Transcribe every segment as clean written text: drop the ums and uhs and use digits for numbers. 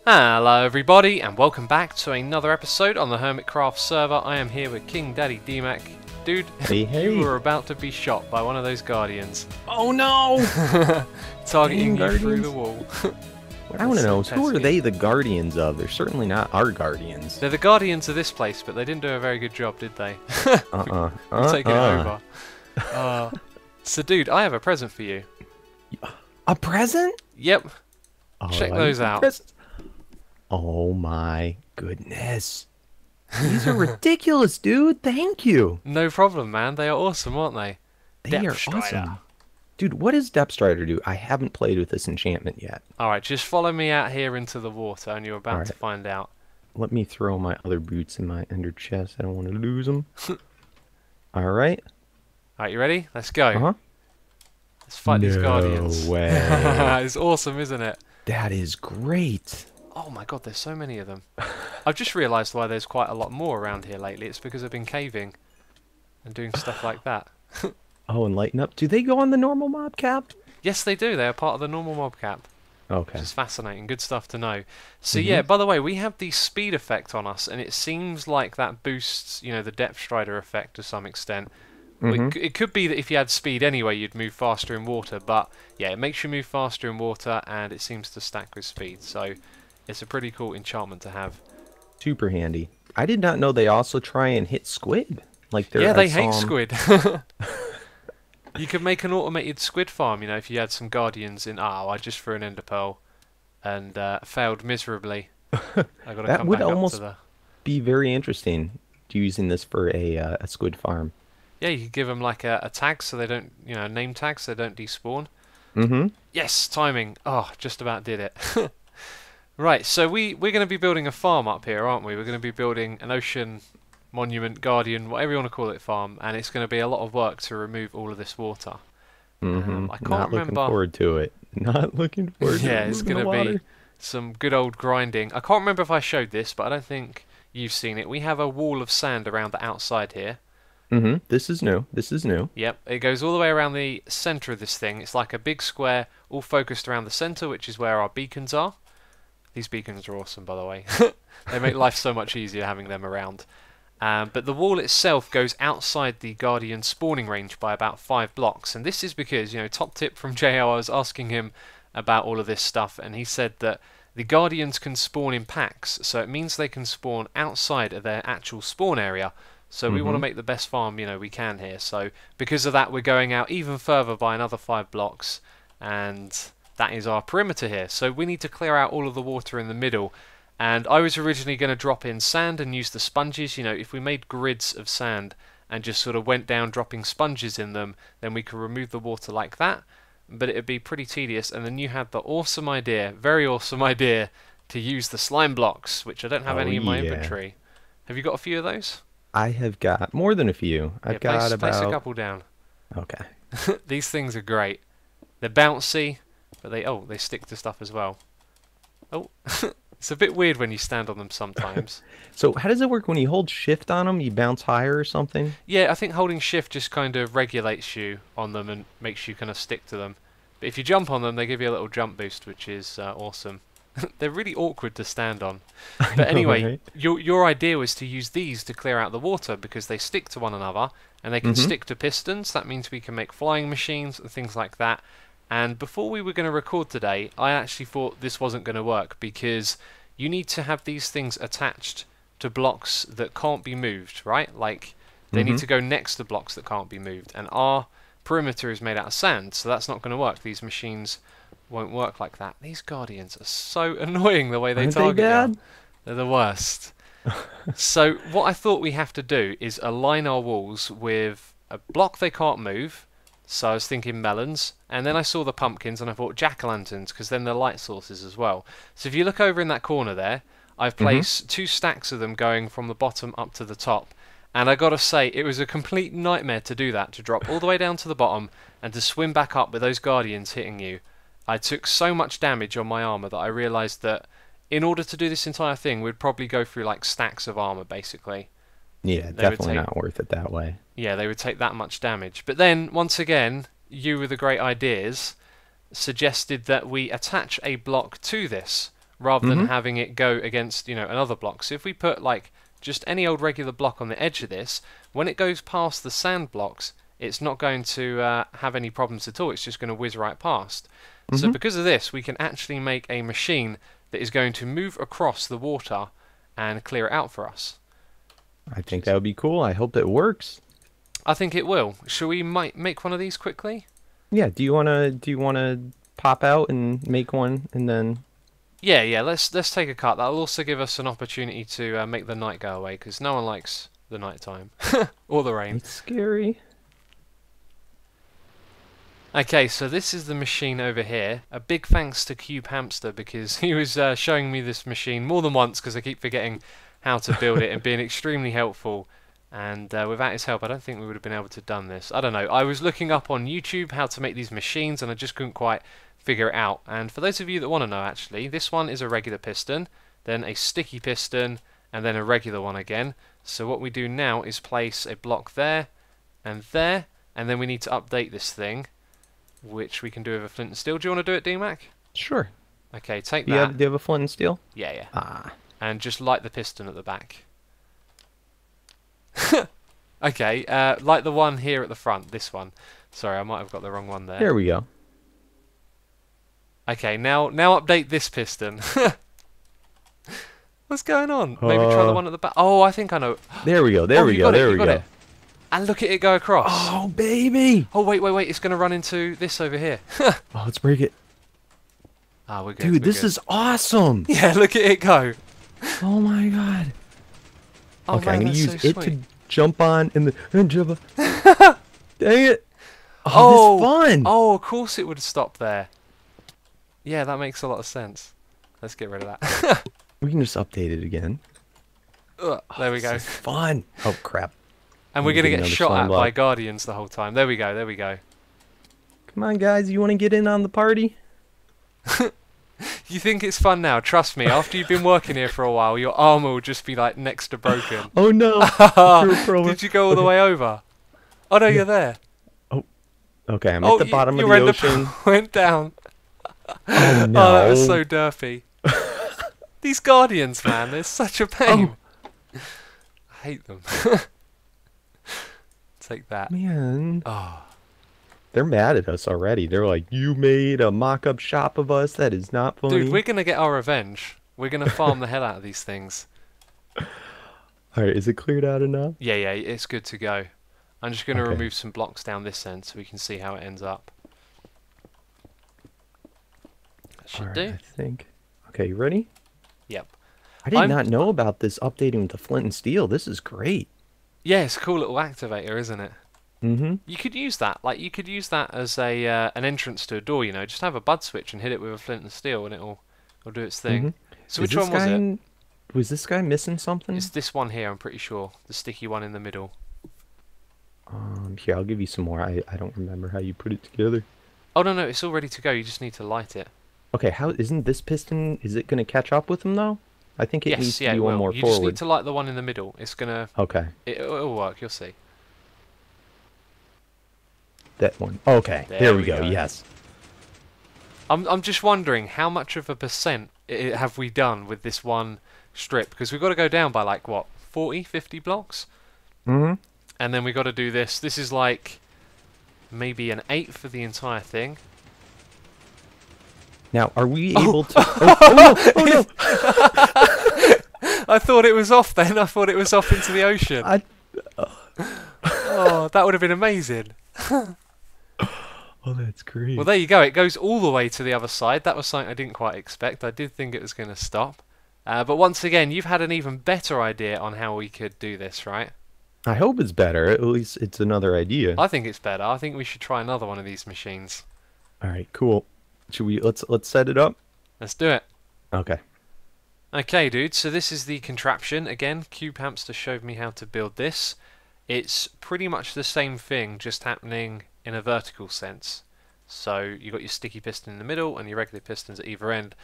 Hello everybody and welcome back to another episode on the Hermitcraft server. I am here with King Daddy DMAC. Dude, hey. You were about to be shot by one of those guardians. Oh no! Targeting Dang, you through the wall. I want to know, who are they the guardians of? They're certainly not our guardians. They're the guardians of this place, but they didn't do a very good job, did they? We're taking it over. So dude, I have a present for you. A present? Yep. Oh, Check those out. Oh my goodness. These are ridiculous, dude. Thank you. No problem, man. They are awesome, aren't they? They are awesome. Dude, what does Depth Strider do? I haven't played with this enchantment yet. Alright, just follow me out here into the water and you're about to find out. Let me throw my other boots in my ender chest. I don't want to lose them. Alright. Alright, you ready? Let's go. Uh-huh. Let's fight these guardians. No way. It's awesome, isn't it? That is great. Oh my god, there's so many of them. I've just realised why there's quite a lot more around here lately. It's because I've been caving and doing stuff like that. Oh, and lighten up. Do they go on the normal mob cap? Yes, they do. They are part of the normal mob cap. Okay. Which is fascinating. Good stuff to know. So yeah, by the way, we have the speed effect on us, and it seems like that boosts, you know, the Depth Strider effect to some extent. It could be that if you had speed anyway, you'd move faster in water, but yeah, it makes you move faster in water, and it seems to stack with speed. So it's a pretty cool enchantment to have. Super handy. I did not know they also try and hit squid. Like yeah, they hate squid. You could make an automated squid farm, you know, if you had some guardians in. Oh, I just threw an ender pearl and failed miserably. I got to that come would back almost up to the... be very interesting, using this for a squid farm. Yeah, you could give them like a tag so they don't, you know, name tags so they don't despawn. Yes, timing. Oh, just about did it. Right, so we're going to be building a farm up here, aren't we? We're going to be building an ocean monument, guardian, whatever you want to call it, farm, and it's going to be a lot of work to remove all of this water. I can't Not remember. looking forward to it. Not looking forward to it. Yeah, it's going to be some good old grinding. I can't remember if I showed this, but I don't think you've seen it. We have a wall of sand around the outside here. This is new. This is new. Yep, it goes all the way around the centre of this thing. It's like a big square, all focused around the centre, which is where our beacons are. These beacons are awesome, by the way. They make life so much easier having them around. But the wall itself goes outside the Guardian spawning range by about 5 blocks. And this is because, you know, top tip from JL, I was asking him about all of this stuff, and he said that the Guardians can spawn in packs. So it means they can spawn outside of their actual spawn area. So we want to make the best farm, you know, we can here. So because of that, we're going out even further by another 5 blocks. And that is our perimeter here. So we need to clear out all of the water in the middle. And I was originally going to drop in sand and use the sponges. You know, if we made grids of sand and just sort of went down dropping sponges in them, then we could remove the water like that. But it would be pretty tedious. And then you had the awesome idea, very awesome idea, to use the slime blocks, which I don't have any in my inventory. Have you got a few of those? I have got more than a few. I've got place a couple down. Okay. These things are great. They're bouncy, but they stick to stuff as well. Oh, it's a bit weird when you stand on them sometimes. So how does it work when you hold shift on them? You bounce higher or something? Yeah, I think holding shift just kind of regulates you on them and makes you kind of stick to them. But if you jump on them, they give you a little jump boost, which is awesome. They're really awkward to stand on. But anyway, right? your idea was to use these to clear out the water because they stick to one another and they can stick to pistons. That means we can make flying machines and things like that. And before we were going to record today, I actually thought this wasn't going to work because you need to have these things attached to blocks that can't be moved, right? Like they need to go next to blocks that can't be moved. And our perimeter is made out of sand, so that's not going to work. These machines won't work like that. These guardians are so annoying the way they target you. They're the worst. So what I thought we have to do is align our walls with a block they can't move. So I was thinking melons, and then I saw the pumpkins and I thought jack-o'-lanterns because then they're light sources as well. So if you look over in that corner there, I've placed 2 stacks of them going from the bottom up to the top. And I gotta say, it was a complete nightmare to do that, to drop all the way down to the bottom and to swim back up with those guardians hitting you. I took so much damage on my armor that I realized that in order to do this entire thing, we'd probably go through like stacks of armor, basically. Yeah, definitely not worth it that way. Yeah, they would take that much damage. But then, once again, you with the great ideas suggested that we attach a block to this rather than having it go against, you know, another block. So if we put like just any old regular block on the edge of this, when it goes past the sand blocks, it's not going to have any problems at all. It's just going to whiz right past. So because of this, we can actually make a machine that is going to move across the water and clear it out for us. I think that would be cool. I hope that works. I think it will. Shall we make one of these quickly? Yeah. Do you wanna pop out and make one and then? Yeah. Let's take a cut. That'll also give us an opportunity to make the night go away, because no one likes the night time or the rain. It's scary. Okay, so this is the machine over here. A big thanks to Cube Hamster, because he was showing me this machine more than once, because I keep forgetting how to build it, and being extremely helpful. And without his help, I don't think we would have been able to have done this. I don't know. I was looking up on YouTube how to make these machines, and I just couldn't quite figure it out. And for those of you that want to know, actually, this one is a regular piston, then a sticky piston, and then a regular one again. So what we do now is place a block there, and then we need to update this thing, which we can do with a flint and steel. Do you want to do it, DMAC? Sure. Okay, take that. Do you have a flint and steel? Yeah. Ah. And just light the piston at the back. Okay, like the one here at the front, this one. Sorry, I might have got the wrong one there. There we go. Okay, now update this piston. What's going on? Maybe try the one at the back. Oh, I think I know. There we go. There we go. There we go. And look at it go across. Oh, baby! Oh, wait. It's going to run into this over here. Oh, let's break it. Ah, we're good. Dude, this is awesome! Yeah, look at it go. Oh my god. Oh, okay, man, I'm gonna that's use so it sweet. to jump on and jump on. Dang it! Oh, this is fun! Oh, of course it would stop there. Yeah, that makes a lot of sense. Let's get rid of that. We can just update it again. There we go. This is fun! Oh, crap. And we're going to get another shot slime at block. by guardians the whole time. There we go. Come on, guys, you want to get in on the party? You think it's fun now? Trust me, after you've been working here for a while, your armor will just be like next to broken. Oh no! Did you go all the way over? Oh no, you're there. Oh, okay, I'm at the bottom of the ocean. Went down. Oh no! Oh, that was so derpy. These guardians, man, they're such a pain. I hate them. Take that. Man. Oh. They're mad at us already. They're like, you made a mock-up shop of us? That is not funny. Dude, we're going to get our revenge. We're going to farm the hell out of these things. Alright, is it cleared out enough? Yeah, it's good to go. I'm just going to remove some blocks down this end so we can see how it ends up. That should do. I think. Okay, you ready? Yep. I did not know about this updating with the flint and steel. This is great. Yeah, it's a cool little activator, isn't it? Mm-hmm. You could use that. Like, you could use that as a an entrance to a door, you know. Just have a bud switch and hit it with a flint and steel and it'll do its thing. Mm-hmm. So which one was it? Was this guy missing something? It's this one here, I'm pretty sure. The sticky one in the middle. Here, I'll give you some more. I don't remember how you put it together. Oh, no, it's all ready to go. You just need to light it. Okay, how isn't this piston, is it going to catch up with him, though? I think it needs to be one more you forward. just need to light the one in the middle. It's going to... Okay. It'll work, you'll see. That one. Okay, there we go. Yes. I'm just wondering, how much of a percent have we done with this one strip? Because we've got to go down by, like, what, 40, 50 blocks? Mm-hmm. And then we got to do this. This is like maybe an 8 for the entire thing. Now, are we able to... Oh, no! I thought it was off then. I thought it was off into the ocean. Oh, that would have been amazing. Oh, that's great. Well, there you go. It goes all the way to the other side. That was something I didn't quite expect. I did think it was going to stop. But once again, you've had an even better idea on how we could do this, right? I hope it's better. At least it's another idea. I think it's better. I think we should try another one of these machines. All right, cool. Should we let's set it up? Let's do it. Okay. Okay, dude. So this is the contraption. Again, Cube Hamster showed me how to build this. It's pretty much the same thing, just happening in a vertical sense. So you got your sticky piston in the middle and your regular pistons at either end.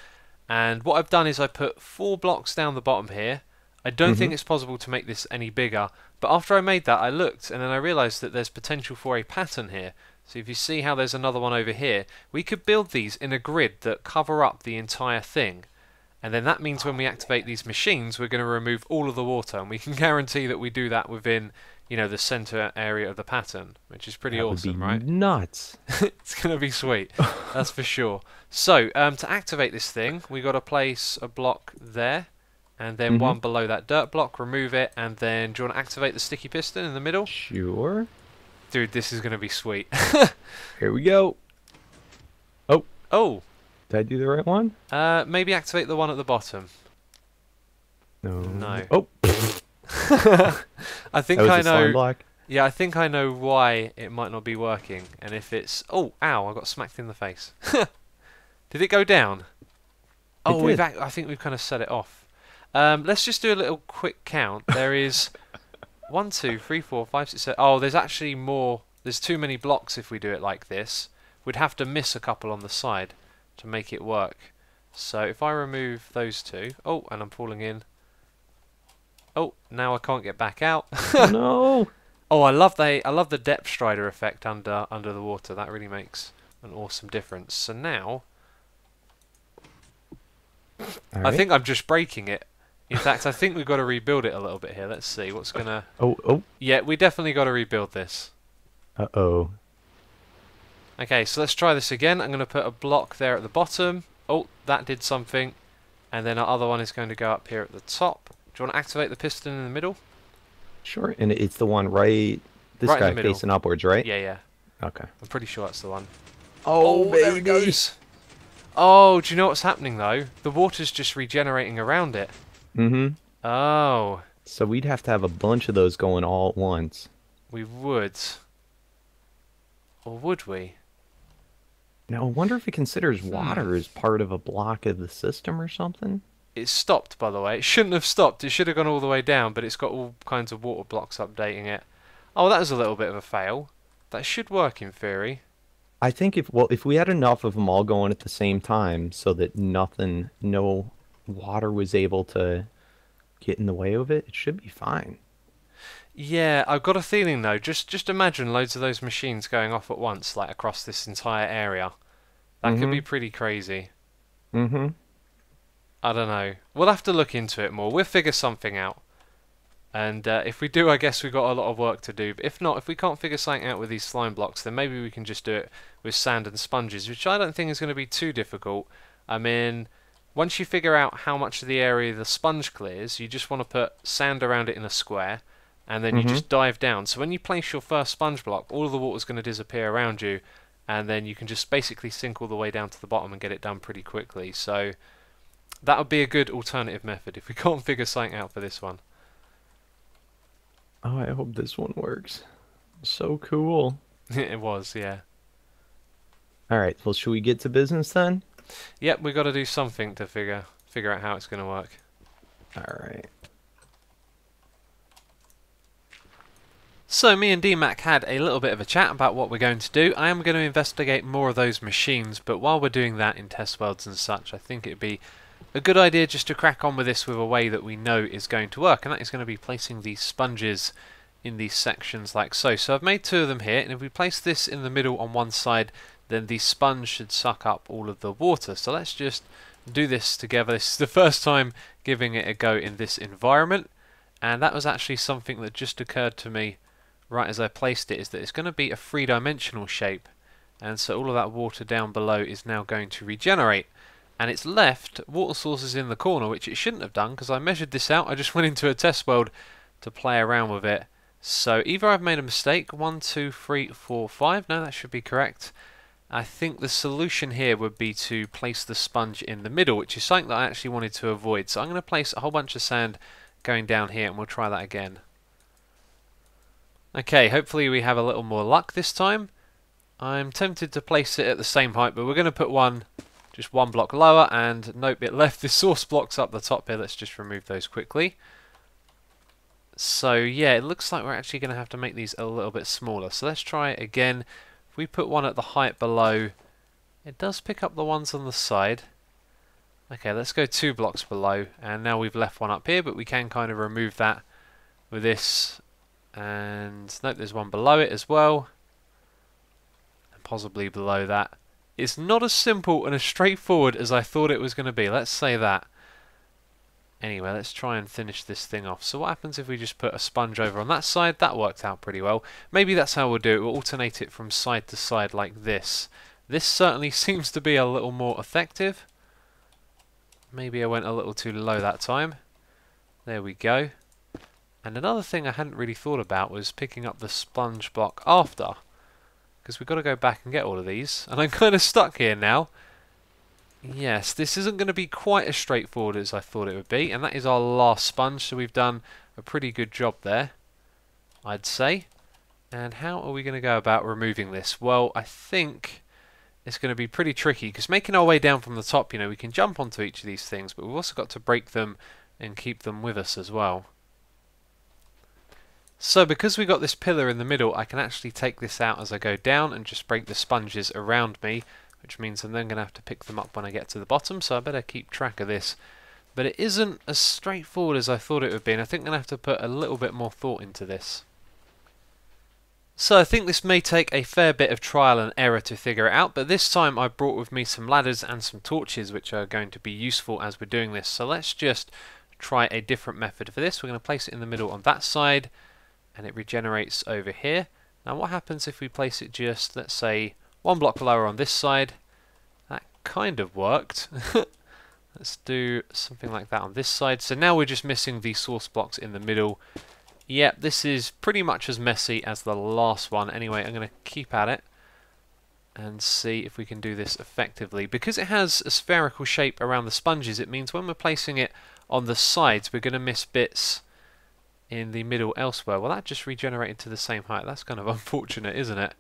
And what I've done is I put 4 blocks down the bottom here. I don't think it's possible to make this any bigger, but after I made that I looked and then I realised that there's potential for a pattern here. So if you see how there's another one over here, we could build these in a grid that cover up the entire thing. And then that means when we activate these machines, we're going to remove all of the water, and we can guarantee that we do that within, you know, the center area of the pattern, which is pretty awesome, right? Nuts. It's going to be sweet, that's for sure. So, to activate this thing, we got to place a block there, and then one below that dirt block, remove it, and then do you want to activate the sticky piston in the middle? Sure. Dude, this is going to be sweet. Here we go. Oh. Oh. Did I do the right one? Maybe activate the one at the bottom. No. No. Oh. I think that was I the slime know. block? Yeah, I think I know why it might not be working. And if it's... Oh, ow, I got smacked in the face. Did it go down? Oh, did. I think we've kind of set it off. Let's just do a little quick count. There is 1, 2, 3, 4, 5, 6, 7... Oh, there's actually more. There's too many blocks if we do it like this. We'd have to miss a couple on the side to make it work. So if I remove those two... Oh, and I'm falling in. Oh, now I can't get back out. No. Oh, I love the depth strider effect under the water. That really makes an awesome difference. So now, I think I'm just breaking it. In fact, I think we've got to rebuild it a little bit here. Let's see what's gonna. Oh. Yeah, we definitely got to rebuild this. Uh-oh. Okay, so let's try this again. I'm going to put a block there at the bottom. Oh, that did something. And then our other one is going to go up here at the top. Do you want to activate the piston in the middle? Sure, and it's the one right... This Right in guy the middle. facing upwards, right? Yeah. Okay. I'm pretty sure that's the one. Oh, baby! There it goes. Oh, do you know what's happening though? The water's just regenerating around it. Mm-hmm. Oh. So we'd have to have a bunch of those going all at once. We would. Or would we? Now, I wonder if it considers water as part of a block of the system or something? It stopped, by the way. It shouldn't have stopped. It should have gone all the way down, but it's got all kinds of water blocks updating it. Oh, that was a little bit of a fail. That should work in theory. I think if we had enough of them all going at the same time so that no water was able to get in the way of it, it should be fine. Yeah, I've got a feeling though, just imagine loads of those machines going off at once, like across this entire area. That could be pretty crazy. Mm-hmm. I don't know. We'll have to look into it more. We'll figure something out. And if we do, I guess we've got a lot of work to do. But if not, if we can't figure something out with these slime blocks, then maybe we can just do it with sand and sponges, which I don't think is going to be too difficult. I mean, once you figure out how much of the area the sponge clears, you just want to put sand around it in a square, and then you just dive down. So when you place your first sponge block, all of the water's going to disappear around you, and then you can just basically sink all the way down to the bottom and get it done pretty quickly. So that would be a good alternative method if we can't figure something out for this one. Oh, I hope this one works. So cool. It was, yeah. Alright, well, should we get to business then? Yep, we've got to do something to figure out how it's going to work. Alright. So me and DMAC had a little bit of a chat about what we're going to do. I am going to investigate more of those machines, but while we're doing that in test worlds and such, I think it'd be a good idea just to crack on with this with a way that we know is going to work, and that is going to be placing these sponges in these sections like so. So I've made 2 of them here, and if we place this in the middle on one side, then the sponge should suck up all of the water. So let's just do this together. This is the first time giving it a go in this environment, and that was actually something that just occurred to me right as I placed it, is that it's going to be a 3-dimensional shape, and so all of that water down below is now going to regenerate, and it's left water sources in the corner, which it shouldn't have done because I measured this out. I just went into a test world to play around with it. So either I've made a mistake. 1, 2, 3, 4, 5. No, that should be correct. I think the solution here would be to place the sponge in the middle, which is something that I actually wanted to avoid. So I'm going to place a whole bunch of sand going down here, and we'll try that again. Okay, hopefully we have a little more luck this time. I'm tempted to place it at the same height, but we're going to put just one block lower, and nope, it left the source blocks up the top here. Let's just remove those quickly. So yeah, it looks like we're actually going to have to make these a little bit smaller. So let's try it again. If we put one at the height below, it does pick up the ones on the side. Okay, let's go 2 blocks below, and now we've left one up here, but we can kind of remove that with this. And note there's one below it as well, and possibly below that. It's not as simple and as straightforward as I thought it was going to be, let's say that. Anyway, let's try and finish this thing off. So what happens if we just put a sponge over on that side? That worked out pretty well. Maybe that's how we'll do it. We'll alternate it from side to side like this. This certainly seems to be a little more effective. Maybe I went a little too low that time. There we go. And another thing I hadn't really thought about was picking up the sponge block after. Because we've got to go back and get all of these. And I'm kind of stuck here now. Yes, this isn't going to be quite as straightforward as I thought it would be. And that is our last sponge, so we've done a pretty good job there, I'd say. And how are we going to go about removing this? Well, I think it's going to be pretty tricky, because making our way down from the top, you know, we can jump onto each of these things, but we've also got to break them and keep them with us as well. So because we got this pillar in the middle, I can actually take this out as I go down and just break the sponges around me, which means I'm then going to have to pick them up when I get to the bottom, so I better keep track of this. But it isn't as straightforward as I thought it would be, and I think I'm going to have to put a little bit more thought into this. So I think this may take a fair bit of trial and error to figure it out, but this time I brought with me some ladders and some torches which are going to be useful as we're doing this. So let's just try a different method for this. We're going to place it in the middle on that side, and it regenerates over here. Now what happens if we place it just, let's say, one block lower on this side? That kind of worked. Let's do something like that on this side. So now we're just missing the source blocks in the middle. Yep, this is pretty much as messy as the last one. Anyway, I'm going to keep at it and see if we can do this effectively. Because it has a spherical shape around the sponges, it means when we're placing it on the sides, we're going to miss bits in the middle elsewhere. Well, that just regenerated to the same height. That's kind of unfortunate, isn't it?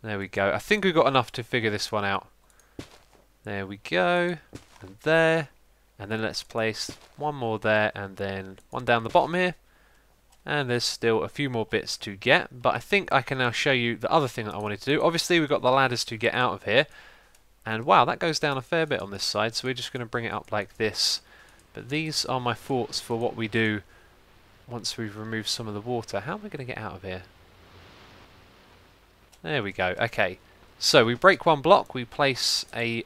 There we go. I think we've got enough to figure this one out. There we go. And there. And then let's place one more there, and then one down the bottom here. And there's still a few more bits to get, but I think I can now show you the other thing that I wanted to do. Obviously we've got the ladders to get out of here, and wow, that goes down a fair bit on this side, so we're just going to bring it up like this. But these are my thoughts for what we do once we've removed some of the water. How am I going to get out of here? There we go. Okay, so we break one block, we place a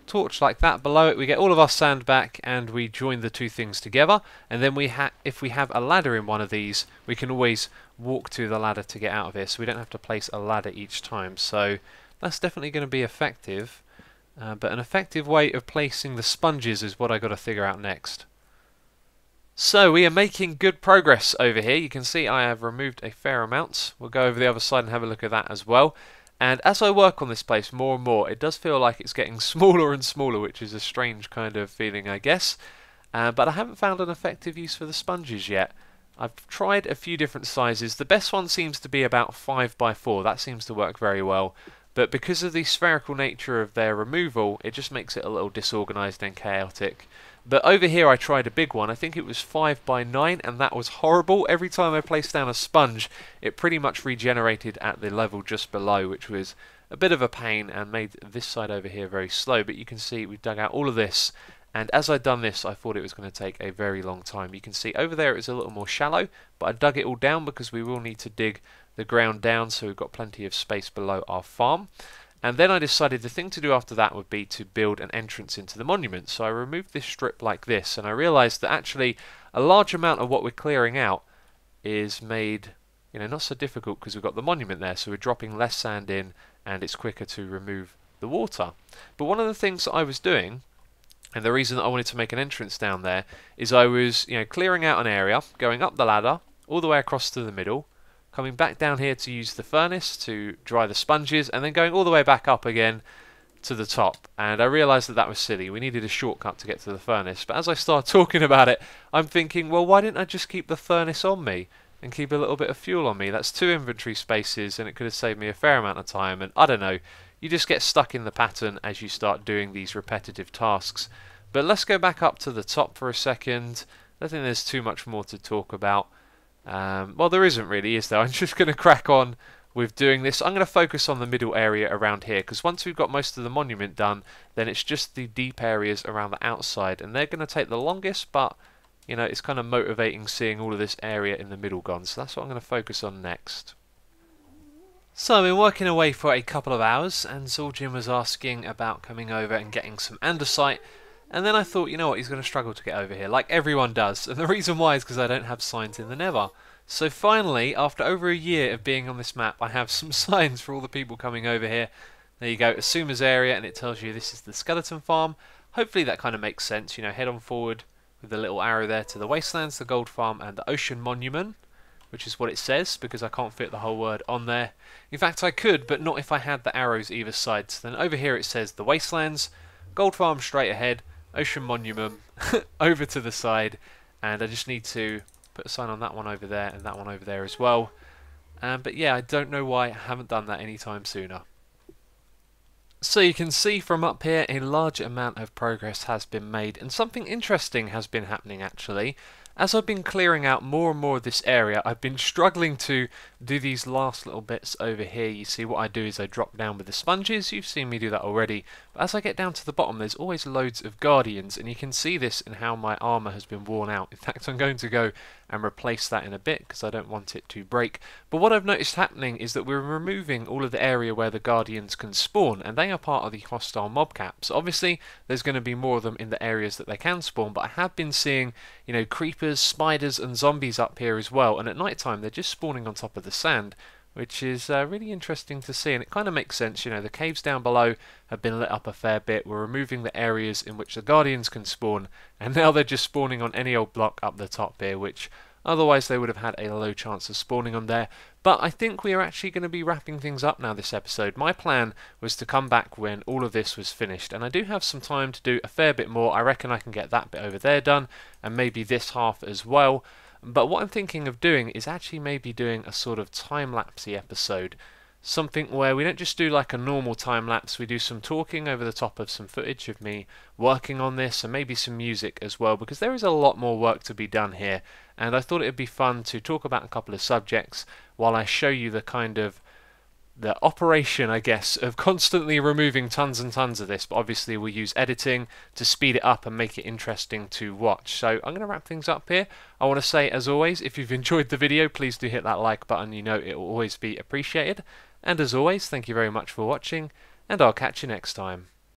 torch like that below it, we get all of our sand back, and we join the two things together. And then if we have a ladder in one of these, we can always walk to the ladder to get out of here, so we don't have to place a ladder each time. So that's definitely going to be effective, but an effective way of placing the sponges is what I got to figure out next. So we are making good progress over here. You can see I have removed a fair amount. We'll go over the other side and have a look at that as well. And as I work on this place more and more, it does feel like it's getting smaller and smaller, which is a strange kind of feeling, I guess. But I haven't found an effective use for the sponges yet. I've tried a few different sizes. The best one seems to be about 5 by 4. That seems to work very well. But because of the spherical nature of their removal, it just makes it a little disorganized and chaotic. But over here I tried a big one. I think it was 5 by 9, and that was horrible. Every time I placed down a sponge, it pretty much regenerated at the level just below, which was a bit of a pain and made this side over here very slow. But you can see we've dug out all of this, and as I'd done this, I thought it was going to take a very long time. You can see over there it's a little more shallow, but I dug it all down because we will need to dig the ground down, so we've got plenty of space below our farm. And then I decided the thing to do after that would be to build an entrance into the monument. So I removed this strip like this, and I realised that actually a large amount of what we're clearing out is made, you know, not so difficult because we've got the monument there, so we're dropping less sand in and it's quicker to remove the water. But one of the things that I was doing, and the reason that I wanted to make an entrance down there, is I was, you know, clearing out an area, going up the ladder all the way across to the middle, coming back down here to use the furnace to dry the sponges, and then going all the way back up again to the top. And I realised that that was silly. We needed a shortcut to get to the furnace. But as I started talking about it, I'm thinking, well, why didn't I just keep the furnace on me and keep a little bit of fuel on me? That's 2 inventory spaces, and it could have saved me a fair amount of time. And I don't know, you just get stuck in the pattern as you start doing these repetitive tasks. But let's go back up to the top for a second. I don't think there's too much more to talk about. Well, there isn't really, is there? I'm just going to crack on with doing this. I'm going to focus on the middle area around here, because once we've got most of the monument done, then it's just the deep areas around the outside, and they're going to take the longest, but, you know, it's kind of motivating seeing all of this area in the middle gone, so that's what I'm going to focus on next. So I've been working away for a couple of hours, and Zul'jin was asking about coming over and getting some andesite. And then I thought, you know what, he's going to struggle to get over here, like everyone does. And the reason why is because I don't have signs in the Nether. So finally, after over a year of being on this map, I have some signs for all the people coming over here. There you go, Asuma's area, and it tells you this is the skeleton farm. Hopefully that kind of makes sense, you know, head on forward with the little arrow there to the wastelands, the gold farm, and the ocean monument, which is what it says, because I can't fit the whole word on there. In fact, I could, but not if I had the arrows either side. So then over here it says the wastelands, gold farm straight ahead, ocean monument over to the side, and I just need to put a sign on that one over there and that one over there as well. But yeah, I don't know why I haven't done that anytime sooner. So you can see from up here a large amount of progress has been made, and something interesting has been happening actually. As I've been clearing out more and more of this area, I've been struggling to do these last little bits over here. You see, what I do is I drop down with the sponges. You've seen me do that already. But as I get down to the bottom, there's always loads of guardians, and you can see this in how my armor has been worn out. In fact, I'm going to go and replace that in a bit because I don't want it to break. But what I've noticed happening is that we're removing all of the area where the guardians can spawn, and they are part of the hostile mob caps. Obviously, there's going to be more of them in the areas that they can spawn, but I have been seeing, you know, creepers, spiders and zombies up here as well, and at night time they're just spawning on top of the sand, which is really interesting to see, and it kind of makes sense. You know, the caves down below have been lit up a fair bit. We're removing the areas in which the guardians can spawn, and now they're just spawning on any old block up the top here, which otherwise they would have had a low chance of spawning on there. But I think we are actually going to be wrapping things up now this episode. My plan was to come back when all of this was finished, and I do have some time to do a fair bit more. I reckon I can get that bit over there done, and maybe this half as well. But what I'm thinking of doing is actually maybe doing a sort of time-lapsey episode. Something where we don't just do like a normal time-lapse, we do some talking over the top of some footage of me working on this, and maybe some music as well, because there is a lot more work to be done here, and I thought it would be fun to talk about a couple of subjects while I show you the kind of the operation, I guess, of constantly removing tons and tons of this. But obviously we'll use editing to speed it up and make it interesting to watch. So I'm going to wrap things up here. I want to say, as always, if you've enjoyed the video, please do hit that like button. You know it will always be appreciated. And as always, thank you very much for watching, and I'll catch you next time.